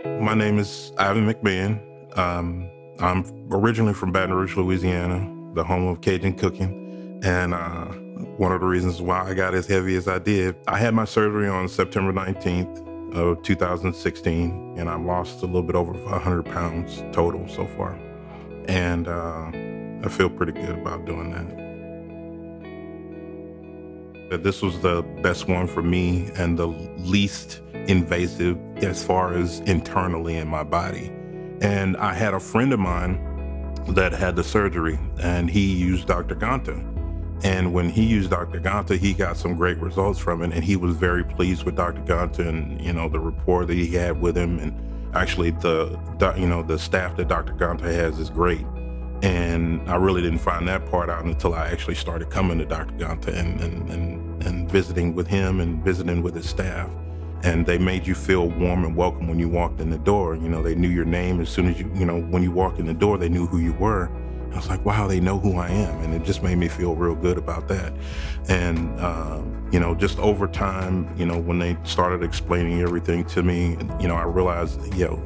My name is Ivan McMahon. I'm originally from Baton Rouge, Louisiana, the home of Cajun cooking. And one of the reasons why I got as heavy as I did, I had my surgery on September 19th of 2016, and I've lost a little bit over 100 pounds total so far. And I feel pretty good about doing that. This was the best one for me and the least invasive as far as internally in my body. And I had a friend of mine that had the surgery, and he used Dr. Ganta. And when he used Dr. Ganta, he got some great results from it, and he was very pleased with Dr. Ganta and, the rapport that he had with him. And actually the staff that Dr. Ganta has is great. And I really didn't find that part out until I actually started coming to Dr. Ganta and visiting with him and visiting with his staff. And they made you feel warm and welcome when you walked in the door. They knew your name as soon as when you walked in the door, they knew who you were. I was like, wow, they know who I am. And it just made me feel real good about that. And, just over time, when they started explaining everything to me, I realized,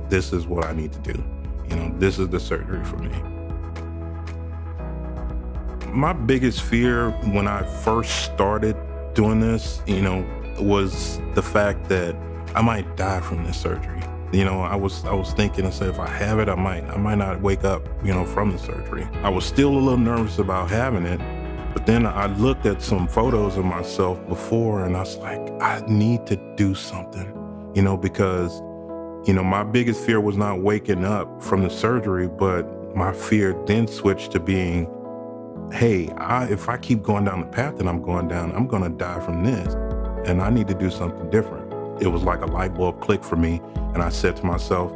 this is what I need to do. This is the surgery for me. My biggest fear when I first started doing this, was the fact that I might die from this surgery. I was thinking, I said, if I have it, I might not wake up, from the surgery. I was still a little nervous about having it, but then I looked at some photos of myself before, and I was like, I need to do something, because, my biggest fear was not waking up from the surgery, but my fear then switched to being, hey, if I keep going down the path that I'm going down, I'm gonna die from this, and I need to do something different. It was like a light bulb click for me, and I said to myself,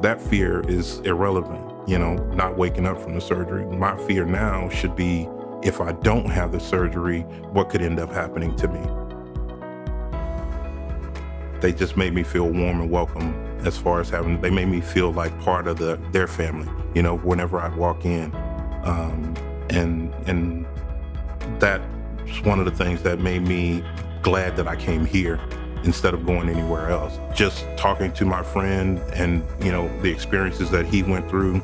that fear is irrelevant, not waking up from the surgery. My fear now should be, if I don't have the surgery, what could end up happening to me? They just made me feel warm and welcome as far as they made me feel like part of their family, whenever I walk in. And that's one of the things that made me glad that I came here instead of going anywhere else. Just talking to my friend and, the experiences that he went through,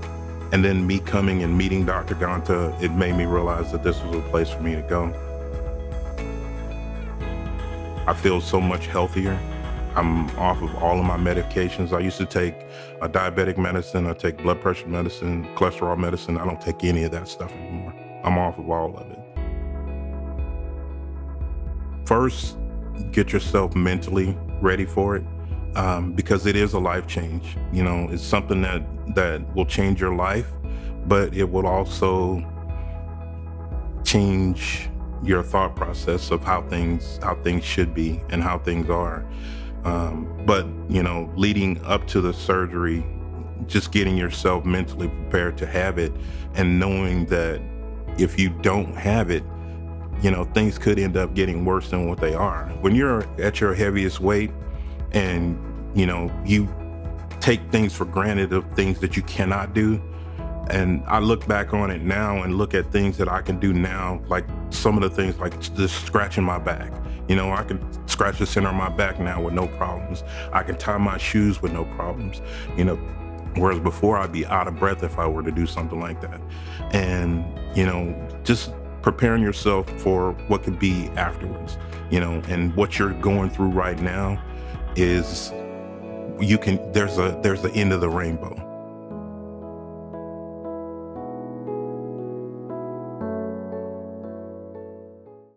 and then me coming and meeting Dr. Ganta, it made me realize that this was a place for me to go. I feel so much healthier. I'm off of all of my medications. I used to take a diabetic medicine, I take blood pressure medicine, cholesterol medicine. I don't take any of that stuff anymore. I'm off of all of it. First, get yourself mentally ready for it, because it is a life change. It's something that will change your life, but it will also change your thought process of how things should be and how things are. But leading up to the surgery, just getting yourself mentally prepared to have it, and knowing that if you don't have it, things could end up getting worse than what they are. When you're at your heaviest weight and, you take things for granted of things that you cannot do. And I look back on it now and look at things that I can do now, like some of the things like just scratching my back. I can scratch the center of my back now with no problems. I can tie my shoes with no problems, whereas before I'd be out of breath if I were to do something like that. And, just preparing yourself for what could be afterwards, and what you're going through right now is there's the end of the rainbow.